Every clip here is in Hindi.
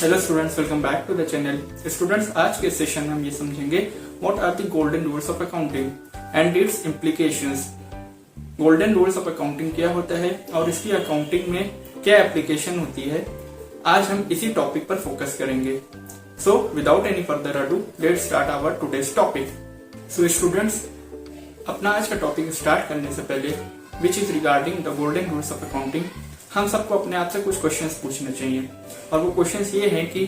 Hello students, welcome back to the channel. Students, आज के सेशन में हम ये समझेंगे what are the golden rules of accounting and its implications. Golden rules of accounting क्या होता है और इसकी अकाउंटिंग में क्या एप्लीकेशन होती है, आज हम इसी टॉपिक पर फोकस करेंगे। So without any further ado, let's start our today's topic. So students, अपना आज का टॉपिक स्टार्ट करने से पहले which is regarding the golden rules of accounting, हम सबको अपने आप से कुछ क्वेश्चंस पूछने चाहिए। और वो क्वेश्चंस ये हैं कि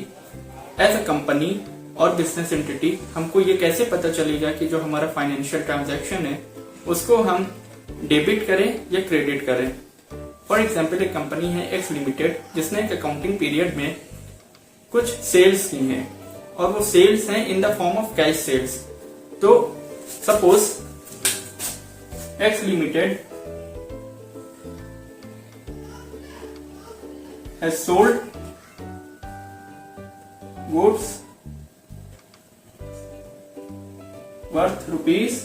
एज अ कंपनी और बिजनेस एंटिटी हमको ये कैसे पता चलेगा कि जो हमारा फाइनेंशियल ट्रांजैक्शन है उसको हम डेबिट करें या क्रेडिट करें। फॉर एग्जाम्पल, एक कंपनी है एक्स लिमिटेड जिसने एक अकाउंटिंग पीरियड में कुछ सेल्स की हैं और वो सेल्स हैं in the form of cash sales. तो suppose X limited has sold goods worth rupees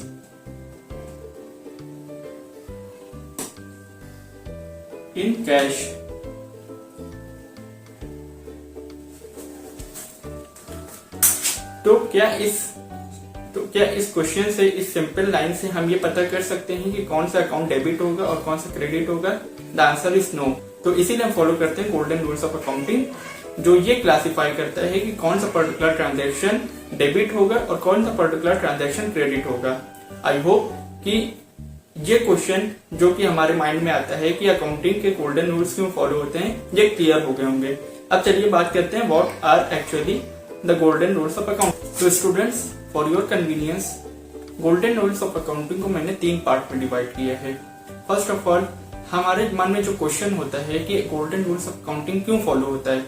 in cash। तो क्या इस क्वेश्चन से, इस सिंपल लाइन से हम ये पता कर सकते हैं कि कौन सा अकाउंट डेबिट होगा और कौन सा क्रेडिट होगा? The answer is no. तो इसीलिए हम फॉलो करते हैं गोल्डन रूल्स ऑफ अकाउंटिंग, जो ये क्लासिफाई करता है कि कौन सा पर्टिकुलर ट्रांजैक्शन डेबिट होगा और कौन सा पर्टिकुलर ट्रांजैक्शन क्रेडिट होगा। आई होप कि ये क्वेश्चन जो कि हमारे माइंड में आता है कि अकाउंटिंग के गोल्डन रूल्स क्यों फॉलो होते हैं, ये क्लियर हो गए होंगे। अब चलिए बात करते हैं what are actually the golden rules of accounting. तो students, for your convenience, golden rules of accounting को मैंने 3 पार्ट में डिवाइड किया है। फर्स्ट ऑफ ऑल, हमारे मन में जो क्वेश्चन होता है कि गोल्डन रूल्स ऑफ अकाउंटिंग क्यों फॉलो होता है,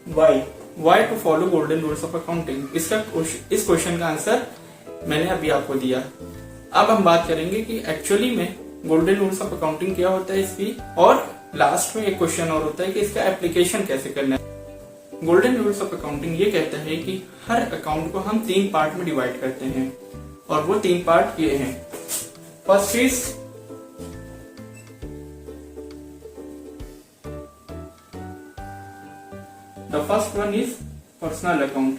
why to follow golden rules of accounting, इस क्वेश्चन का आंसर मैंने अभी आपको दिया। अब हम बात करेंगे कि एक्चुअली में गोल्डन रूल्स ऑफ अकाउंटिंग क्या होता है इसकी, और लास्ट में एक क्वेश्चन और होता है कि इसका एप्लीकेशन कैसे करना है। गोल्डन रूल्स ऑफ अकाउंटिंग ये कहता है कि हर अकाउंट को हम 3 पार्ट में डिवाइड करते हैं, और वो 3 पार्ट ये हैं। First is the first one is personal account,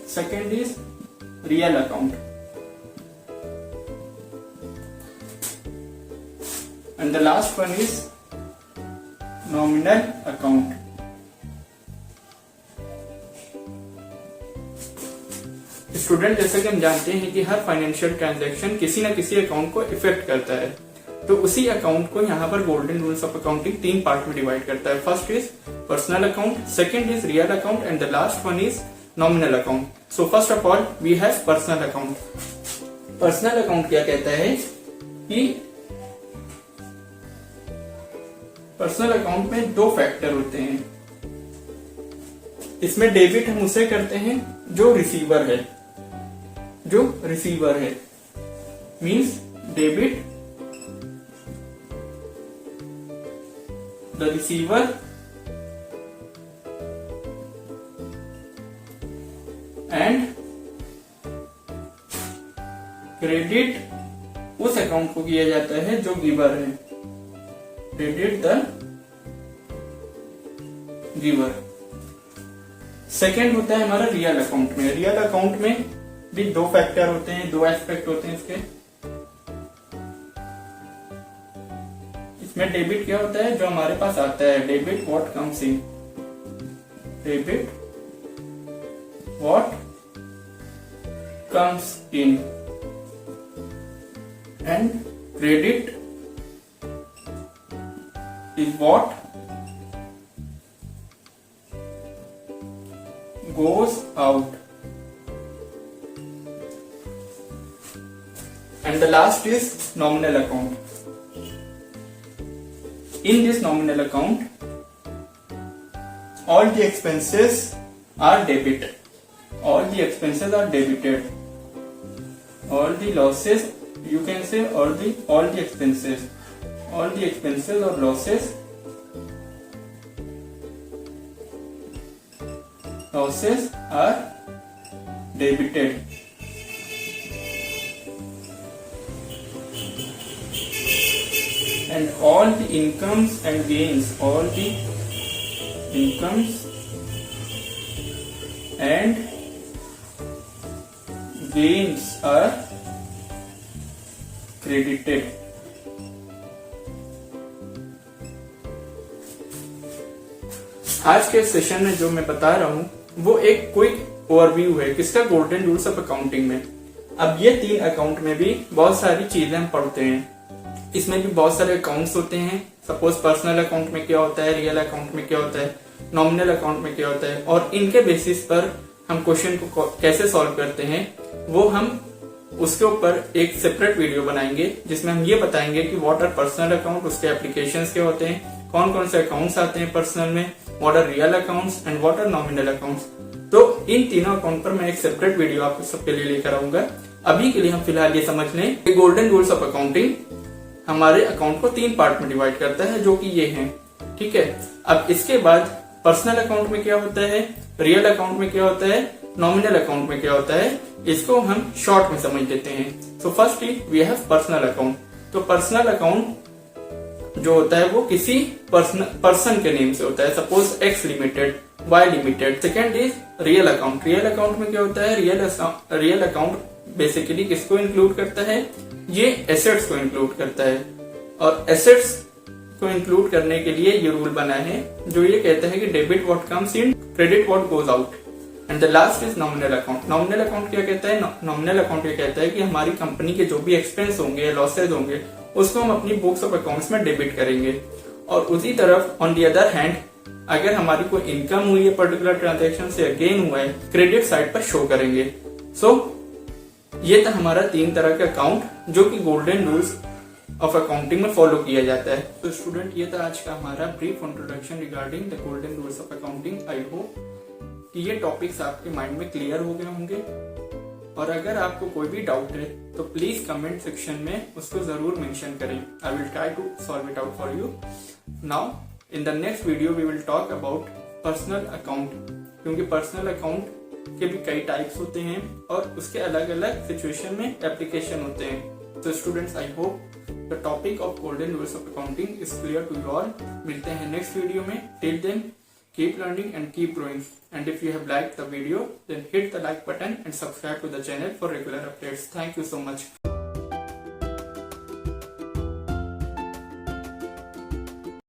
second is real account, and the last one is nominal account। Student, जैसे कि हम जानते हैं कि हर फाइनेंशियल ट्रांजैक्शन किसी न किसी अकाउंट को इफेक्ट करता है, तो उसी अकाउंट को यहाँ पर golden rules of accounting 3 part में डिवाइड करता है। First is personal account, second is real account, and the last one is nominal account. So first of all we have personal account. Personal account क्या कहता है कि पर्सनल अकाउंट में 2 फैक्टर होते हैं। इसमें डेबिट हम उसे करते हैं जो रिसीवर है, means debit the receiver and credit उस अकाउंट को किया जाता है जो गिवर है, क्रेडिट द गिवर। सेकेंड होता है हमारा रियल अकाउंट में। रियल अकाउंट में भी 2 फैक्टर होते हैं, 2 एस्पेक्ट होते हैं इसके। में डेबिट क्या होता है, जो हमारे पास आता है, debit what comes in, debit what comes in, and credit is what goes out, and the last is nominal account. In this nominal account, all the expenses are debited. All the expenses are debited. All the losses, you can say all the expenses or losses are debited. And all all the incomes and gains, all the incomes and gains are credited. आज के सेशन में जो मैं बता रहा हूं वो एक क्विक ओवरव्यू है किसका, गोल्डन रूल्स ऑफ अकाउंटिंग में। अब ये 3 अकाउंट में भी बहुत सारी चीजें हम पढ़ते हैं। इसमें भी बहुत सारे अकाउंट्स होते हैं। सपोज पर्सनल अकाउंट में क्या होता है, रियल अकाउंट में क्या होता है, नॉमिनल अकाउंट में क्या होता है, और इनके बेसिस पर हम क्वेश्चन को कैसे सॉल्व करते हैं वो हम उसके ऊपर एक सेपरेट वीडियो बनाएंगे जिसमें हम ये बताएंगे कि व्हाट आर पर्सनल अकाउंट, उसके एप्लीकेशंस क्या होते हैं, कौन कौन से अकाउंट्स आते हैं पर्सनल में, what are real accounts and what are nominal accounts. तो इन तीनों अकाउंट पर मैं एक सेपरेट वीडियो आपको सबके लिए लेकर आऊंगा। अभी के लिए हम फिलहाल ये समझ लें कि गोल्डन रूल्स ऑफ अकाउंटिंग हमारे अकाउंट को 3 पार्ट में डिवाइड करता है जो कि ये हैं, ठीक है। अब इसके बाद पर्सनल अकाउंट में क्या होता है, रियल अकाउंट में क्या होता है, नॉमिनल अकाउंट में क्या होता है, इसको हम शॉर्ट में समझ लेते हैं। So firstly we have personal account. तो पर्सनल अकाउंट जो होता है वो किसी पर्सन के नेम से होता है, suppose X limited, Y limited. Second is real account. Real account में क्या होता है, रियल अकाउंट बेसिकली किसको इंक्लूड करता है, ये एसेट्स को इंक्लूड करता है, और एसेट्स को इंक्लूड करने के लिए ये रूल बना है जो ये कहता है कि debit what comes in, credit what goes out. And the last is nominal account. Nominal account क्या कहता है, नॉमिनल अकाउंट ये कहता है कि हमारी कंपनी के जो भी एक्सपेंस होंगे, लॉसेज होंगे, उसको हम अपनी बुक्स ऑफ अकाउंट्स में डेबिट करेंगे। और उसी तरफ ऑन दी अदर हैंड अगर हमारी कोई इनकम हुई है पर्टिकुलर ट्रांजेक्शन से, गेन हुआ है, क्रेडिट साइड पर शो करेंगे। सो ये था हमारा 3 तरह का अकाउंट जो कि गोल्डन रूल्स ऑफ अकाउंटिंग में फॉलो किया जाता है। तो स्टूडेंट ये था आज का हमारा brief introduction regarding the golden rules of accounting. I hope कि ये टॉपिक्स आपके माइंड में क्लियर हो गए होंगे, और अगर आपको कोई भी डाउट है तो प्लीज कमेंट सेक्शन में उसको जरूर मेंशन करें। I will try to solve it out for you. Now in the next video we will talk about personal account, क्योंकि पर्सनल अकाउंट के भी कई टाइप्स होते हैं और उसके अलग अलग सिचुएशन में एप्लीकेशन होते हैं। तो students I hope the topic of golden rules of accounting is clear to you all. मिलते हैं नेक्स्ट वीडियो में। Till then keep learning and keep growing, and if you have liked the video then hit the like button and subscribe to the channel for regular updates. Thank you so much.